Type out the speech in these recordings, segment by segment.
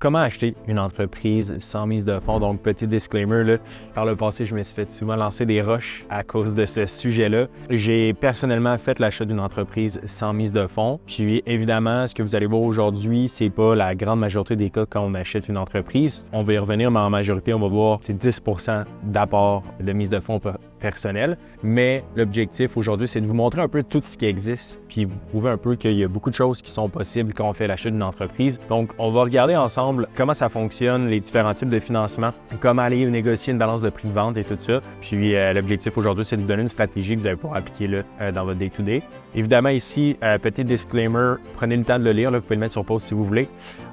Comment acheter une entreprise sans mise de fonds? Donc, petit disclaimer, là, par le passé, je me suis fait souvent lancer des roches à cause de ce sujet-là. J'ai personnellement fait l'achat d'une entreprise sans mise de fonds. Puis, évidemment, ce que vous allez voir aujourd'hui, c'est pas la grande majorité des cas quand on achète une entreprise. On va y revenir, mais en majorité, on va voir c'est 10% d'apport de mise de fonds personnel. Mais l'objectif aujourd'hui, c'est de vous montrer un peu tout ce qui existe, puis vous prouver un peu qu'il y a beaucoup de choses qui sont possibles quand on fait l'achat d'une entreprise. Donc, on va regarder ensemble comment ça fonctionne, les différents types de financement, comment aller négocier une balance de prix de vente et tout ça. Puis l'objectif aujourd'hui, c'est de vous donner une stratégie que vous allez pouvoir appliquer là, dans votre day-to-day. Évidemment, ici, petit disclaimer, prenez le temps de le lire, là, vous pouvez le mettre sur pause si vous voulez.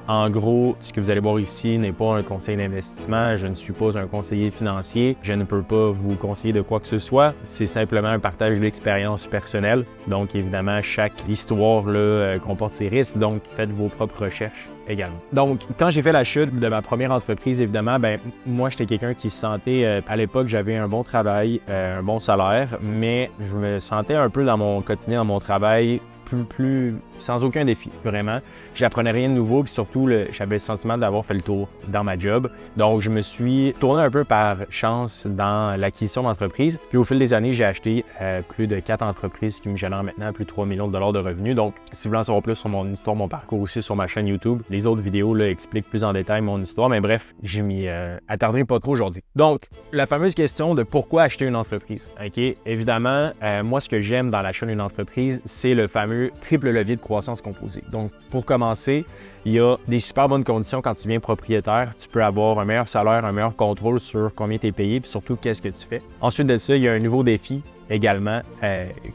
En gros, ce que vous allez voir ici n'est pas un conseil d'investissement. Je ne suis pas un conseiller financier. Je ne peux pas vous conseiller de quoi que ce soit. C'est simplement un partage d'expérience personnelle. Donc, évidemment, chaque histoire là, comporte ses risques. Donc, faites vos propres recherches également. Donc, quand j'ai fait la chute de ma première entreprise, évidemment, moi, j'étais quelqu'un qui se sentait, à l'époque, j'avais un bon travail, un bon salaire, mais je me sentais un peu dans mon quotidien, dans mon travail, plus sans aucun défi, vraiment. J'apprenais rien de nouveau, puis surtout, j'avais le sentiment d'avoir fait le tour dans ma job. Donc, je me suis tourné un peu par chance dans l'acquisition d'entreprises. Puis au fil des années, j'ai acheté plus de 4 entreprises qui me génèrent maintenant plus de 3 millions de dollars de revenus. Donc, si vous voulez en savoir plus sur mon histoire, mon parcours aussi sur ma chaîne YouTube, les autres vidéos là, expliquent plus en détail mon histoire. Mais bref, je m'y attarderai pas trop aujourd'hui. Donc, la fameuse question de pourquoi acheter une entreprise. OK? Évidemment, moi, ce que j'aime dans l'achat d'une entreprise, c'est le fameux triple levier de croissance composée. Donc, pour commencer, il y a des super bonnes conditions quand tu deviens propriétaire. Tu peux avoir un meilleur salaire, un meilleur contrôle sur combien tu es payé, puis surtout qu'est-ce que tu fais. Ensuite de ça, il y a un nouveau défi également.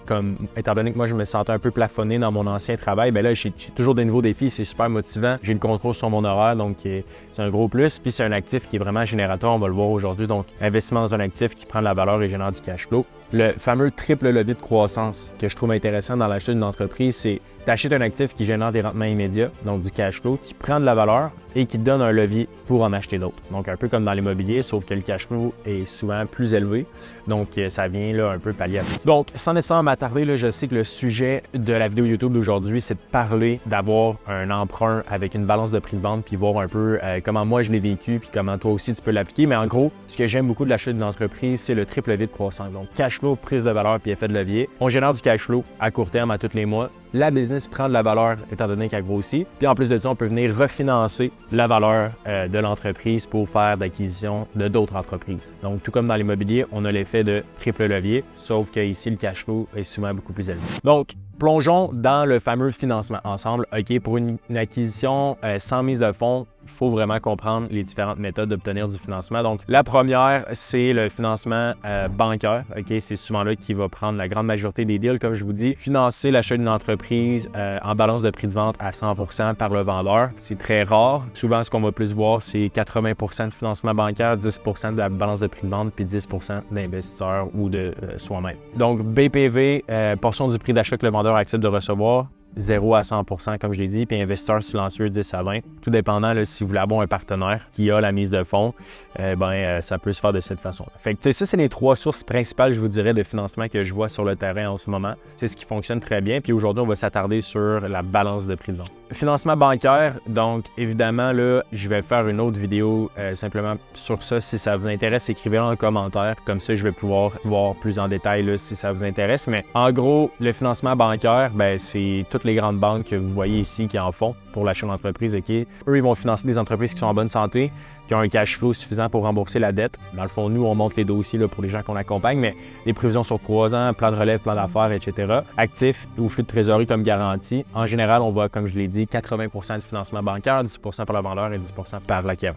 Comme étant donné que moi, je me sentais un peu plafonné dans mon ancien travail, là, j'ai toujours des nouveaux défis. C'est super motivant. J'ai le contrôle sur mon horaire, donc c'est un gros plus. Puis c'est un actif qui est vraiment générateur, on va le voir aujourd'hui. Donc, investissement dans un actif qui prend de la valeur et génère du cash flow. Le fameux triple levier de croissance que je trouve intéressant dans l'achat d'une entreprise, c'est t'achètes un actif qui génère des rendements immédiats, donc du cash flow, qui prend de la valeur et qui te donne un levier pour en acheter d'autres. Donc, un peu comme dans l'immobilier, sauf que le cash flow est souvent plus élevé. Donc, ça vient là un peu pallier à tout. Donc, sans nécessairement m'attarder, là, je sais que le sujet de la vidéo YouTube d'aujourd'hui, c'est de parler d'avoir un emprunt avec une balance de prix de vente puis voir un peu comment moi je l'ai vécu puis comment toi aussi tu peux l'appliquer. Mais en gros, ce que j'aime beaucoup de l'achat d'une entreprise, c'est le triple levier de croissance. Donc, cash flow, prise de valeur puis effet de levier. On génère du cash flow à court terme à tous les mois. La business prend de la valeur étant donné qu'elle grossit. Puis en plus de ça, on peut venir refinancer la valeur de l'entreprise pour faire d'acquisition de d'autres entreprises. Donc, tout comme dans l'immobilier, on a l'effet de triple levier, sauf qu'ici, le cash flow est souvent beaucoup plus élevé. Donc, plongeons dans le fameux financement ensemble. OK, pour une acquisition sans mise de fonds, il faut vraiment comprendre les différentes méthodes d'obtenir du financement. Donc, la première, c'est le financement bancaire. OK, c'est souvent là qui va prendre la grande majorité des deals, comme je vous dis. Financer l'achat d'une entreprise en balance de prix de vente à 100% par le vendeur. C'est très rare. Souvent, ce qu'on va plus voir, c'est 80% de financement bancaire, 10% de la balance de prix de vente, puis 10% d'investisseurs ou de soi-même. Donc, BPV, portion du prix d'achat que le vendeur accepte de recevoir. 0 à 100%, comme je l'ai dit, puis investisseur silencieux 10 à 20. Tout dépendant, là, si vous voulez avoir un partenaire qui a la mise de fonds, ça peut se faire de cette façon-là. Fait que, ça, c'est les 3 sources principales, je vous dirais, de financement que je vois sur le terrain en ce moment. C'est ce qui fonctionne très bien. Puis aujourd'hui, on va s'attarder sur la balance de prix de vente. Financement bancaire, donc évidemment, là, je vais faire une autre vidéo simplement sur ça. Si ça vous intéresse, écrivez-le en commentaire. Comme ça, je vais pouvoir voir plus en détail là, si ça vous intéresse. Mais en gros, le financement bancaire, c'est toutes les grandes banques que vous voyez ici qui en font pour l'achat d'entreprise. OK? Eux, ils vont financer des entreprises qui sont en bonne santé, qui ont un cash flow suffisant pour rembourser la dette. Dans le fond, nous, on monte les dossiers là, pour les gens qu'on accompagne, mais des prévisions sur 3 ans, plan de relève, plan d'affaires, etc. Actifs ou flux de trésorerie comme garantie. En général, on voit, comme je l'ai dit, 80% de financement bancaire, 10% par le vendeur et 10% par l'acquéreur.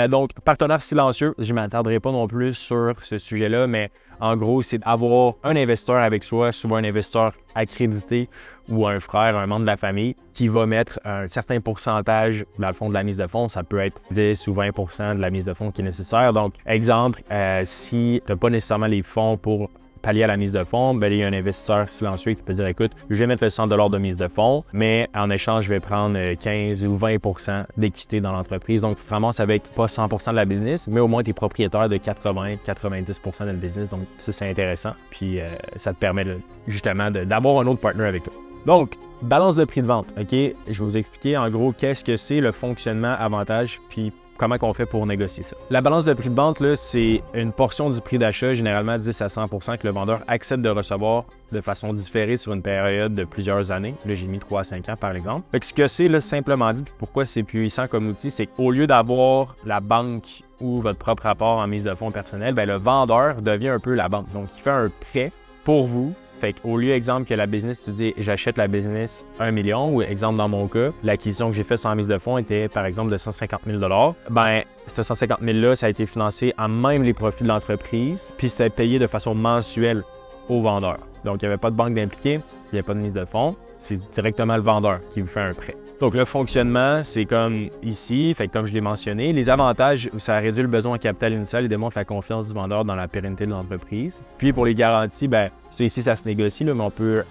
Donc, partenaire silencieux, je ne m'attarderai pas non plus sur ce sujet-là, mais en gros, c'est d'avoir un investisseur avec soi, souvent un investisseur accrédité ou un frère, un membre de la famille, qui va mettre un certain pourcentage dans le fond de la mise de fonds. Ça peut être 10 ou 20% de la mise de fonds qui est nécessaire. Donc, exemple, si tu n'as pas nécessairement les fonds pour pallier à la mise de fonds, il y a un investisseur silencieux qui peut dire, écoute, je vais mettre le 100 $ de mise de fonds, mais en échange, je vais prendre 15 ou 20% d'équité dans l'entreprise. Donc, tu te ramasses avec pas 100% de la business, mais au moins tu es propriétaire de 80-90% de la business. Donc, ça, c'est intéressant. Puis, ça te permet justement d'avoir un autre partenaire avec toi. Donc, balance de prix de vente, OK? Je vais vous expliquer en gros qu'est-ce que c'est le fonctionnement avantage, puis comment on fait pour négocier ça. La balance de prix de vente, là, c'est une portion du prix d'achat, généralement 10 à 100 % que le vendeur accepte de recevoir de façon différée sur une période de plusieurs années. Là, j'ai mis 3 à 5 ans, par exemple. Fait que ce que c'est, là, simplement dit, puis pourquoi c'est puissant comme outil, c'est qu'au lieu d'avoir la banque ou votre propre rapport en mise de fonds personnel, bien, le vendeur devient un peu la banque. Donc, il fait un prêt pour vous. Fait qu'au lieu, exemple, que la business, tu dis j'achète la business 1 million, ou exemple dans mon cas, l'acquisition que j'ai faite sans mise de fonds était par exemple de 150 000 $. Ben, ce 150 000 $-là, ça a été financé à même les profits de l'entreprise, puis c'était payé de façon mensuelle au vendeur. Donc, il n'y avait pas de banque d'impliqué, il n'y avait pas de mise de fonds, c'est directement le vendeur qui vous fait un prêt. Donc, le fonctionnement, c'est comme ici, fait que comme je l'ai mentionné, les avantages, ça réduit le besoin en capital initial et démontre la confiance du vendeur dans la pérennité de l'entreprise. Puis, pour les garanties, bien, ça ici, ça se négocie, là, mais on peut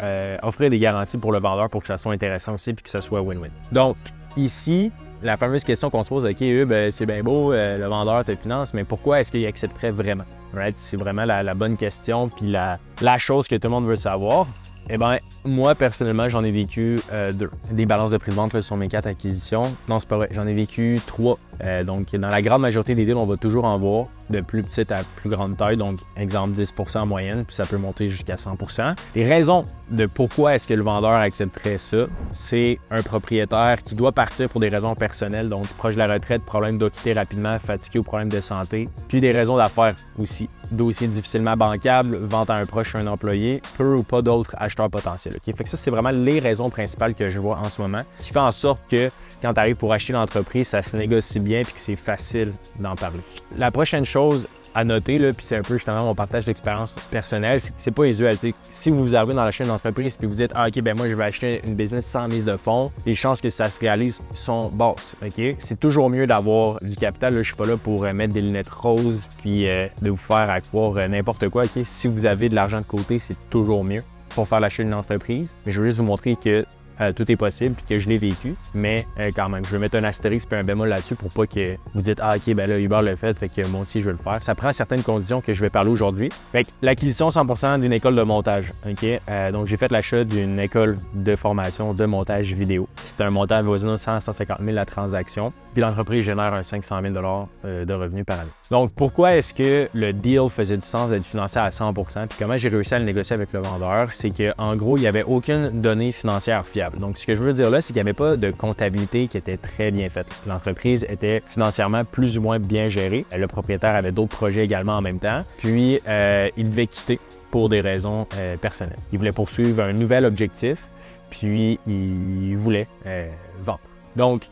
offrir des garanties pour le vendeur pour que ça soit intéressant aussi puis que ça soit win-win. Donc, ici, la fameuse question qu'on se pose, OK, c'est bien beau, le vendeur te finance, mais pourquoi est-ce qu'il accepterait vraiment? Right? C'est vraiment la bonne question puis la chose que tout le monde veut savoir. Eh bien, moi, personnellement, j'en ai vécu 2. Des balances de prix de vente là, sur mes 4 acquisitions. Non, c'est pas vrai. J'en ai vécu 3. Donc, dans la grande majorité des deals, on va toujours en voir de plus petite à plus grande taille. Donc, exemple, 10 % en moyenne, puis ça peut monter jusqu'à 100 %. Les raisons de pourquoi est-ce que le vendeur accepterait ça, c'est un propriétaire qui doit partir pour des raisons personnelles, donc proche de la retraite, problème de quitter rapidement, fatigué ou problème de santé, puis des raisons d'affaires aussi. Dossier difficilement bancable, vente à un proche ou un employé, peu ou pas d'autres acheteurs potentiels. Okay? Fait que ça, c'est vraiment les raisons principales que je vois en ce moment, qui fait en sorte que quand tu arrives pour acheter l'entreprise, ça se négocie bien puis que c'est facile d'en parler. La prochaine chose à noter, là, puis c'est un peu justement mon partage d'expérience personnelle, c'est que c'est pas usuel. Si vous arrivez dans la chaîne d'entreprise puis vous dites OK, ben moi je vais acheter une business sans mise de fonds, les chances que ça se réalise sont basses. OK? C'est toujours mieux d'avoir du capital. Là, je suis pas là pour mettre des lunettes roses puis de vous faire croire n'importe quoi. OK? Si vous avez de l'argent de côté, c'est toujours mieux pour faire l'achat d'une entreprise. Mais je veux juste vous montrer que tout est possible puis que je l'ai vécu, mais quand même, je vais mettre un astérisque puis un bémol là-dessus pour pas que vous dites ah ok, ben là Hubert l'a fait que moi aussi je vais le faire. Ça prend certaines conditions que je vais parler aujourd'hui. Fait que l'acquisition 100% d'une école de montage, ok. Donc j'ai fait l'achat d'une école de formation de montage vidéo. C'est un montant avoisinant 150 000 la transaction. Puis l'entreprise génère un 500 000 $ de revenus par année. Donc pourquoi est-ce que le deal faisait du sens d'être financé à 100%? Puis comment j'ai réussi à le négocier avec le vendeur? C'est qu'en gros, il n'y avait aucune donnée financière fiable. Donc ce que je veux dire là, c'est qu'il n'y avait pas de comptabilité qui était très bien faite. L'entreprise était financièrement plus ou moins bien gérée. Le propriétaire avait d'autres projets également en même temps. Puis il devait quitter pour des raisons personnelles. Il voulait poursuivre un nouvel objectif, puis il voulait vendre. Donc,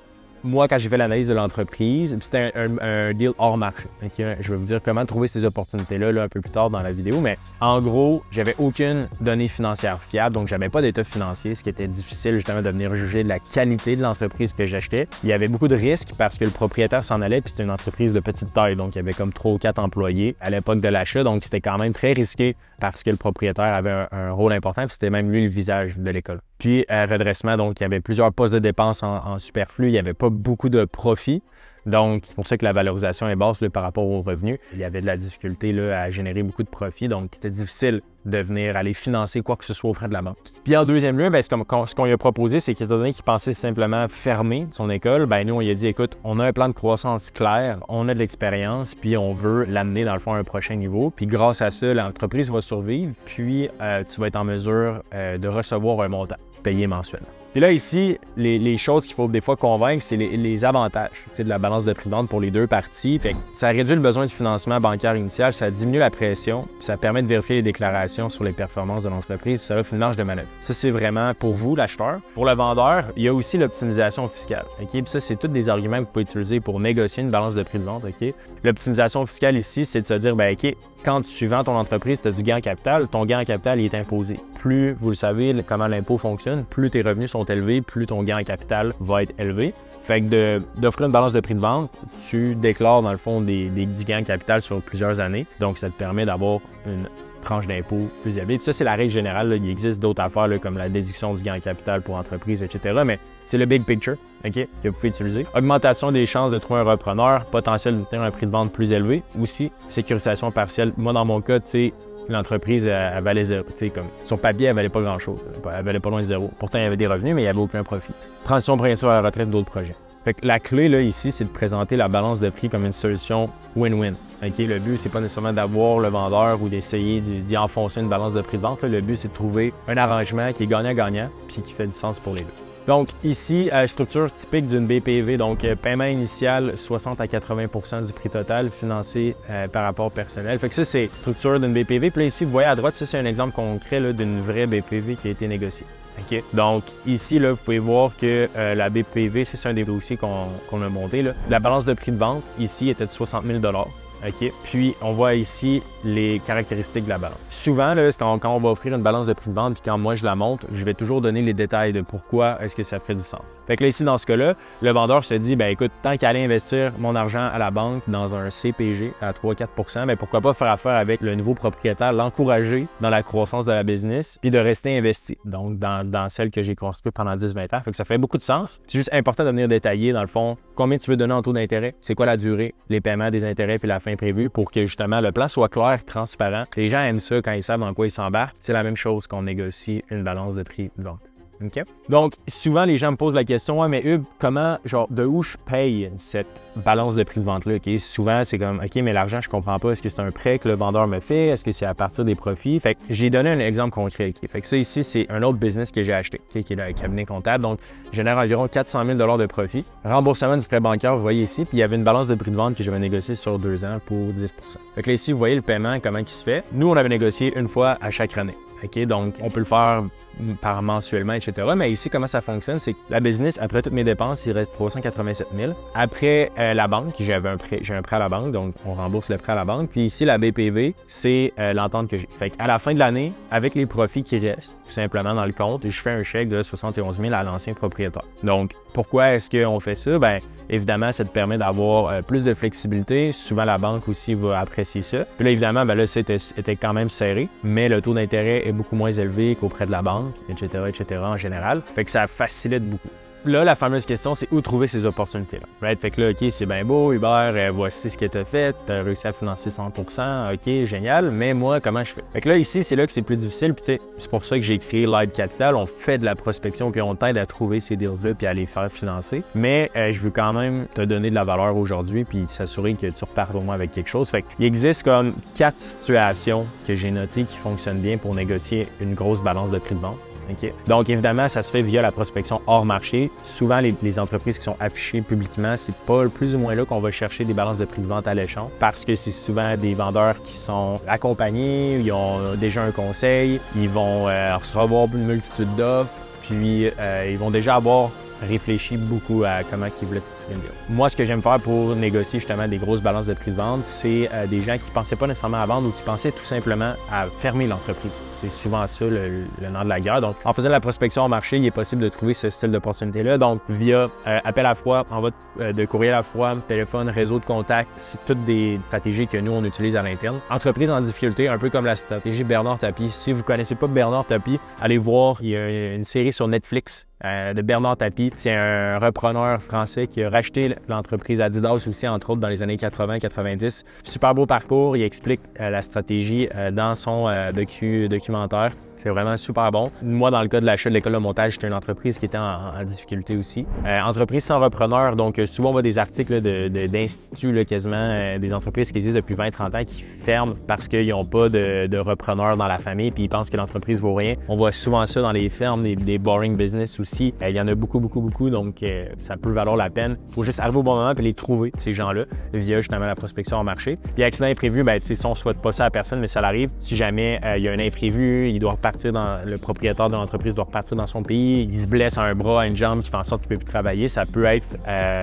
moi, quand j'ai fait l'analyse de l'entreprise, c'était un deal hors marché. Okay? Je vais vous dire comment trouver ces opportunités-là là, un peu plus tard dans la vidéo, mais en gros, j'avais aucune donnée financière fiable, donc j'avais pas d'état financier, ce qui était difficile justement de venir juger de la qualité de l'entreprise que j'achetais. Il y avait beaucoup de risques parce que le propriétaire s'en allait, puis c'était une entreprise de petite taille, donc il y avait comme 3 ou 4 employés à l'époque de l'achat, donc c'était quand même très risqué parce que le propriétaire avait un rôle important, puis c'était même lui le visage de l'école. Puis redressement, donc il y avait plusieurs postes de dépenses en superflu, il n'y avait pas beaucoup de profit. Donc, c'est pour ça que la valorisation est basse là, par rapport aux revenus. Il y avait de la difficulté là, à générer beaucoup de profit, donc c'était difficile de venir aller financer quoi que ce soit auprès de la banque. Puis en deuxième lieu, bien, ce qu'on lui a proposé, c'est qu'étant donné qu'il pensait simplement fermer son école, bien nous, on lui a dit, écoute, on a un plan de croissance clair, on a de l'expérience, puis on veut l'amener dans le fond à un prochain niveau. Puis grâce à ça, l'entreprise va survivre, puis tu vas être en mesure de recevoir un montant payé mensuellement. Puis là, ici, les choses qu'il faut des fois convaincre, c'est les avantages de la balance de prix de vente pour les deux parties. Fait que ça réduit le besoin de financement bancaire initial, ça diminue la pression, puis ça permet de vérifier les déclarations sur les performances de l'entreprise, puis ça offre une marge de manœuvre. Ça, c'est vraiment pour vous, l'acheteur. Pour le vendeur, il y a aussi l'optimisation fiscale. Okay? Puis ça, c'est tous des arguments que vous pouvez utiliser pour négocier une balance de prix de vente. Okay? L'optimisation fiscale ici, c'est de se dire, ben OK, quand tu vends ton entreprise, tu as du gain en capital, ton gain en capital il est imposé. Plus, vous le savez, comment l'impôt fonctionne, plus tes revenus sont élevés, plus ton gain en capital va être élevé. Fait que d'offrir une balance de prix de vente, tu déclares dans le fond du gain en capital sur plusieurs années. Donc, ça te permet d'avoir une tranche d'impôt plus élevée. Puis ça, c'est la règle générale. Là. Il existe d'autres affaires là, comme la déduction du gain en capital pour entreprise, etc. Mais c'est le big picture que vous pouvez utiliser. Augmentation des chances de trouver un repreneur, potentiel d'obtenir un prix de vente plus élevé. Aussi, sécurisation partielle. Moi, dans mon cas, l'entreprise elle valait zéro. Comme, sur papier, elle valait pas grand-chose. Elle valait pas loin de zéro. Pourtant, il y avait des revenus, mais il n'y avait aucun profit. Transition progressive à la retraite, d'autres projets. Fait que la clé là, ici, c'est de présenter la balance de prix comme une solution win-win. Okay? Le but, c'est pas nécessairement d'avoir le vendeur ou d'essayer d'y enfoncer une balance de prix de vente. Là. Le but, c'est de trouver un arrangement qui est gagnant-gagnant puis qui fait du sens pour les deux. Donc ici, structure typique d'une BPV, donc paiement initial 60 à 80% du prix total financé par rapport personnel. Fait que ça, c'est structure d'une BPV. Puis là, ici, vous voyez à droite, ça, c'est un exemple concret là, d'une vraie BPV qui a été négociée. Okay. Donc ici, là, vous pouvez voir que la BPV, c'est un des dossiers qu'on a monté. Là. La balance de prix de vente, ici, était de 60 000 $. OK. Puis, on voit ici les caractéristiques de la balance. Souvent, là, quand on va offrir une balance de prix de vente, puis quand moi je la monte, je vais toujours donner les détails de pourquoi est-ce que ça ferait du sens. Fait que là, ici, dans ce cas-là, le vendeur se dit, ben écoute, tant qu'à aller investir mon argent à la banque dans un CPG à 3-4 %, ben pourquoi pas faire affaire avec le nouveau propriétaire, l'encourager dans la croissance de la business, puis de rester investi. Donc, dans celle que j'ai construite pendant 10-20 ans. Fait que ça fait beaucoup de sens. C'est juste important de venir détailler, dans le fond, combien tu veux donner en taux d'intérêt, c'est quoi la durée, les paiements des intérêts, puis la fin prévue pour que justement le plan soit clair, transparent. Les gens aiment ça quand ils savent dans quoi ils s'embarquent. C'est la même chose qu'on négocie une balance de prix de vente. Okay? Donc, souvent, les gens me posent la question, « Ouais, mais Hub, comment, de où je paye cette balance de prix de vente-là? Okay? » Souvent, c'est comme, « OK, mais l'argent, je comprends pas. Est-ce que c'est un prêt que le vendeur me fait? Est-ce que c'est à partir des profits? » Fait que j'ai donné un exemple concret. Okay? Fait que ça, ici, c'est un autre business que j'ai acheté, okay? Qui est le cabinet comptable. Donc, génère environ 400 000 $ de profit. Remboursement du prêt bancaire, vous voyez ici. Puis, il y avait une balance de prix de vente que j'avais négociée sur 2 ans pour 10 %. Fait que là, ici, vous voyez le paiement, comment il se fait. Nous, on avait négocié une fois à chaque année. OK, donc, on peut le faire par mensuellement, etc. Mais ici, comment ça fonctionne, c'est que la business, après toutes mes dépenses, il reste 387 000. Après la banque, j'ai un prêt à la banque, donc on rembourse le prêt à la banque. Puis ici, la BPV, c'est l'entente que j'ai. Fait qu'à la fin de l'année, avec les profits qui restent, tout simplement dans le compte, je fais un chèque de 71 000 à l'ancien propriétaire. Donc, pourquoi est-ce qu'on fait ça? Bien, évidemment, ça te permet d'avoir plus de flexibilité. Souvent, la banque aussi va apprécier ça. Puis là, évidemment, ben là, c'était quand même serré, mais le taux d'intérêt est beaucoup moins élevé qu'auprès de la banque, etc. en général. Fait que ça facilite beaucoup. Là, la fameuse question, c'est où trouver ces opportunités-là. Right? Fait que là, OK, c'est bien beau, Hubert, voici ce que tu as fait, tu as réussi à financer 100%, OK, génial, mais moi, comment je fais? Fait que là, ici, c'est là que c'est plus difficile, puis tu sais, c'est pour ça que j'ai créé Live Capital. On fait de la prospection, puis on t'aide à trouver ces deals-là, puis à les faire financer. Mais je veux quand même te donner de la valeur aujourd'hui, puis s'assurer que tu repartes au moins avec quelque chose. Fait qu'il existe comme 4 situations que j'ai notées qui fonctionnent bien pour négocier une grosse balance de prix de vente. Okay. Donc, évidemment, ça se fait via la prospection hors marché. Souvent, les entreprises qui sont affichées publiquement, c'est pas plus ou moins là qu'on va chercher des balances de prix de vente alléchantes parce que c'est souvent des vendeurs qui sont accompagnés, ils ont déjà un conseil, ils vont recevoir une multitude d'offres, puis ils vont déjà avoir réfléchi beaucoup à comment ils voulaient structurer une deal. Moi, ce que j'aime faire pour négocier justement des grosses balances de prix de vente, c'est des gens qui pensaient pas nécessairement à vendre ou qui pensaient tout simplement à fermer l'entreprise. C'est souvent ça le nerf de la guerre. Donc, en faisant de la prospection au marché, il est possible de trouver ce style d'opportunité-là. Donc, via appel à froid, envoi de courriel à froid, téléphone, réseau de contact, c'est toutes des stratégies que nous, on utilise à l'interne. Entreprise en difficulté, un peu comme la stratégie Bernard Tapie. Si vous ne connaissez pas Bernard Tapie, allez voir, il y a une série sur Netflix de Bernard Tapie. C'est un repreneur français qui a racheté l'entreprise Adidas aussi, entre autres, dans les années 80-90. Super beau parcours. Il explique la stratégie dans son documentaire. C'est vraiment super bon. Moi, dans le cas de l'achat de l'école de montage, j'étais une entreprise qui était en difficulté aussi. Entreprise sans repreneur, donc souvent on voit des articles d'instituts, là, quasiment des entreprises qui existent depuis 20-30 ans qui ferment parce qu'ils n'ont pas de repreneur dans la famille puis ils pensent que l'entreprise vaut rien. On voit souvent ça dans les fermes, des boring business aussi. Il y en a beaucoup, donc ça peut valoir la peine. Il faut juste arriver au bon moment et les trouver, ces gens-là, via justement la prospection en marché. Puis accident imprévu, ben, si on ne souhaite pas ça à personne, mais ça l'arrive. Si jamais il y a un imprévu, il doit le propriétaire de l'entreprise doit repartir dans son pays, il se blesse à un bras, à une jambe qui fait en sorte qu'il ne peut plus travailler, ça peut être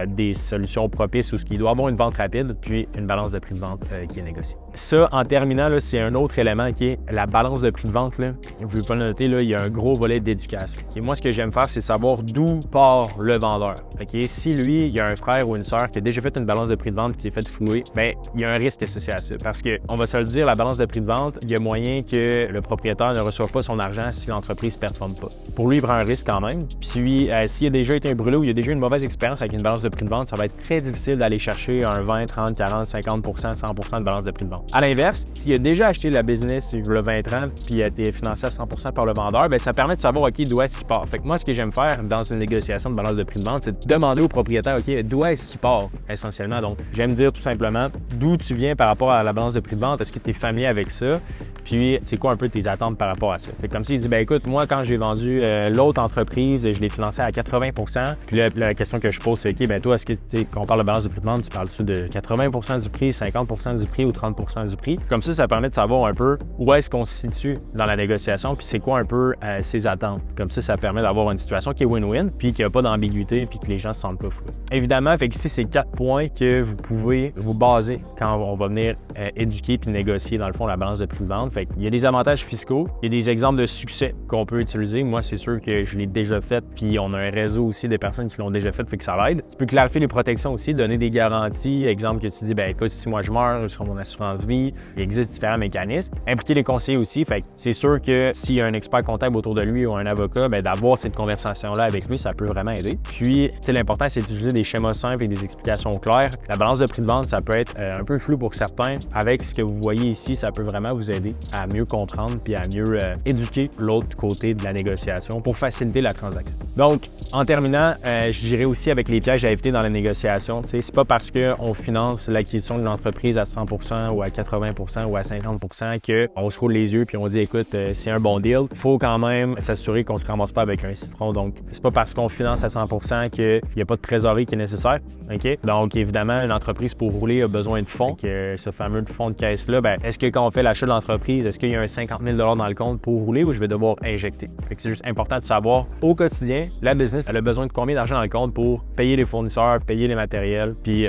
des solutions propices où il doit avoir une vente rapide puis une balance de prix de vente qui est négociée. Ça, en terminant, là, c'est un autre élément qui est la balance de prix de vente. Là. Vous pouvez pas le noter, là, il y a un gros volet d'éducation. Okay? Moi, ce que j'aime faire, c'est savoir d'où part le vendeur. Okay? Si lui, il y a un frère ou une sœur qui a déjà fait une balance de prix de vente et qui s'est fait flouer, bien, il y a un risque associé à ça. Parce qu'on va se le dire, la balance de prix de vente, il y a moyen que le propriétaire ne reçoive pas son argent si l'entreprise ne performe pas. Pour lui, il prend un risque quand même. Puis, s'il a déjà été un brûlé ou il y a déjà une mauvaise expérience avec une balance de prix de vente, ça va être très difficile d'aller chercher un 20, 30, 40, 50%, 100% de balance de prix de vente. À l'inverse, s'il a déjà acheté la business il y a 20 ans puis a été financé à 100% par le vendeur, bien, ça permet de savoir, OK, d'où est-ce qu'il part. Fait que moi, ce que j'aime faire dans une négociation de balance de prix de vente, c'est de demander au propriétaire, OK, d'où est-ce qu'il part, essentiellement. Donc, j'aime dire tout simplement d'où tu viens par rapport à la balance de prix de vente. Est-ce que tu es familier avec ça? Puis, c'est quoi un peu tes attentes par rapport à ça? Fait que comme s'il dit, ben écoute, moi, quand j'ai vendu l'autre entreprise, je l'ai financé à 80%. Puis là, la question que je pose, c'est, OK, ben toi, est-ce que, quand on parle de balance de prix de vente, tu parles-tu de 80% du prix, 50% du prix ou 30% du prix? Comme ça permet de savoir un peu où est-ce qu'on se situe dans la négociation, puis c'est quoi un peu ses attentes. Comme ça permet d'avoir une situation qui est win-win, puis qu'il n'y a pas d'ambiguïté, puis que les gens ne se sentent pas fous. Évidemment, fait que ici, c'est 4 points que vous pouvez vous baser quand on va venir éduquer puis négocier, dans le fond, la balance de prix de vente. Fait qu'il y a des avantages fiscaux, il y a des exemples de succès qu'on peut utiliser. Moi, c'est sûr que je l'ai déjà fait, puis on a un réseau aussi des personnes qui l'ont déjà fait, fait que ça l'aide. Tu peux clarifier les protections aussi, donner des garanties. Exemple que tu dis, ben écoute, si moi je meurs sur mon assurance vie, il existe différents mécanismes. Impliquer les conseillers aussi, fait que c'est sûr que s'il y a un expert comptable autour de lui ou un avocat, ben d'avoir cette conversation-là avec lui, ça peut vraiment aider. Puis, l'important, c'est d'utiliser des schémas simples et des explications claires. La balance de prix de vente, ça peut être un peu flou pour certains. Avec ce que vous voyez ici, ça peut vraiment vous aider à mieux comprendre puis à mieux éduquer l'autre côté de la négociation pour faciliter la transaction. Donc, en terminant, je dirais aussi avec les pièges à éviter dans la négociation, c'est pas parce qu'on finance l'acquisition d'une entreprise à 100% ou à 80% ou à 50% qu'on se roule les yeux puis on dit, écoute, c'est un bon deal. Il faut quand même s'assurer qu'on se ramasse pas avec un citron. Donc, c'est pas parce qu'on finance à 100% qu'il n'y a pas de trésorerie qui est nécessaire. OK? Donc, évidemment, une entreprise pour rouler a besoin de fonds. Ce fameux fonds de caisse-là, ben, est-ce que quand on fait l'achat de l'entreprise, est-ce qu'il y a un 50 000 dans le compte pour rouler ou je vais devoir injecter? Fait que c'est juste important de savoir au quotidien, la business, elle a besoin de combien d'argent dans le compte pour payer les fournisseurs, payer les matériels, puis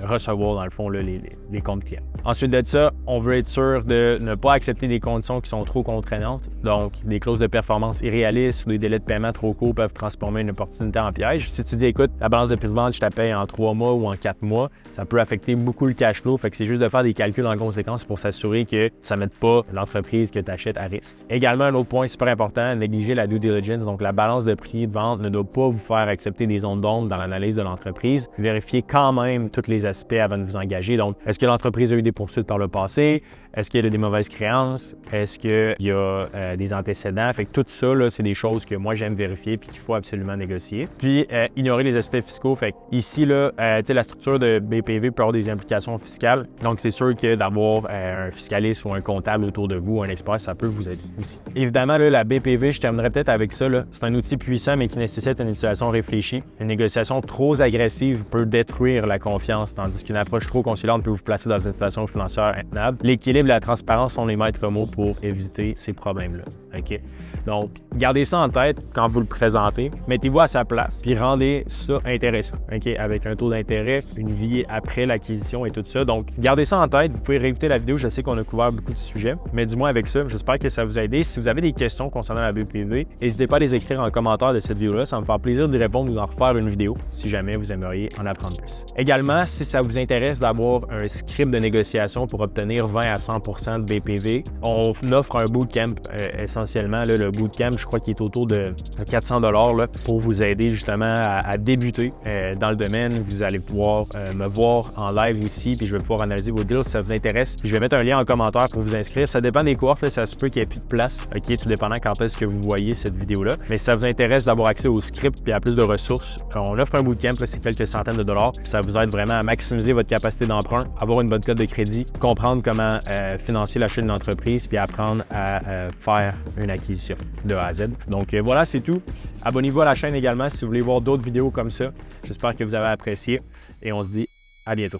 recevoir, dans le fond, là, les comptes clients. Ensuite de ça, on veut être sûr de ne pas accepter des conditions qui sont trop contraignantes. Donc, des clauses de performance irréalistes ou des délais de paiement trop courts peuvent transformer une opportunité en piège. Si tu dis, écoute, la balance de prix de vente, je te paye en 3 mois ou en 4 mois, ça peut affecter beaucoup le cash flow. Fait que c'est juste de faire des calculs en conséquence pour s'assurer que ça ne mette pas l'entreprise que tu achètes à risque. Également, un autre point super important, négliger la due diligence. Donc, la balance de prix de vente ne doit pas vous faire accepter des zones d'ombre dans l'analyse de l'entreprise. Vérifiez quand même tous les aspects avant de vous engager. Donc, est-ce que l'entreprise a eu des poursuites par le passé? Est-ce qu'il y a des mauvaises créances? Est-ce qu'il y a des antécédents? Fait que tout ça, là, c'est des choses que moi, j'aime vérifier puis qu'il faut absolument négocier. Puis, ignorer les aspects fiscaux. Fait que ici, là, la structure de BPV peut avoir des implications fiscales. Donc, c'est sûr que d'avoir un fiscaliste ou un comptable autour de vous, un expert, ça peut vous aider aussi. Évidemment, là, la BPV, je terminerai peut-être avec ça. Là. C'est un outil puissant, mais qui nécessite une utilisation réfléchie. Une négociation trop agressive peut détruire la confiance, tandis qu'une approche trop conciliante peut vous placer dans une situation financière intenable. L'équilibre et la transparence sont les maîtres mots pour éviter ces problèmes-là. OK? Donc, gardez ça en tête quand vous le présentez. Mettez-vous à sa place, puis rendez ça intéressant. OK? Avec un taux d'intérêt, une vie après l'acquisition et tout ça. Donc, gardez ça en tête. Vous pouvez réécouter la vidéo. Je sais qu'on a couvert beaucoup de sujets, mais du moins avec ça, j'espère que ça vous a aidé. Si vous avez des questions concernant la BPV, n'hésitez pas à les écrire en commentaire de cette vidéo-là. Ça va me faire plaisir d'y répondre ou d'en refaire une vidéo si jamais vous aimeriez en apprendre plus. Également, si ça vous intéresse d'avoir un script de négociation pour obtenir 20 à 100% de BPV, on offre un bootcamp essentiellement. Là, le bootcamp, je crois qu'il est autour de 400 $ là, pour vous aider justement à débuter dans le domaine. Vous allez pouvoir me voir en live aussi, puis je vais pouvoir analyser vos deals si ça vous intéresse. Je vais mettre un lien en commentaire pour vous inscrire. Ça dépend des cohortes, là, ça se peut qu'il n'y ait plus de place, OK, tout dépendant quand est-ce que vous voyez cette vidéo-là. Mais si ça vous intéresse d'avoir accès au script et à plus de ressources, on offre un bootcamp, là, c'est quelques centaines de dollars. Ça vous aide vraiment à maximiser votre capacité d'emprunt, avoir une bonne cote de crédit, comprendre comment financer l'achat d'une entreprise, puis apprendre à faire une acquisition de A à Z. Donc voilà, c'est tout. Abonnez-vous à la chaîne également si vous voulez voir d'autres vidéos comme ça. J'espère que vous avez apprécié et on se dit à bientôt.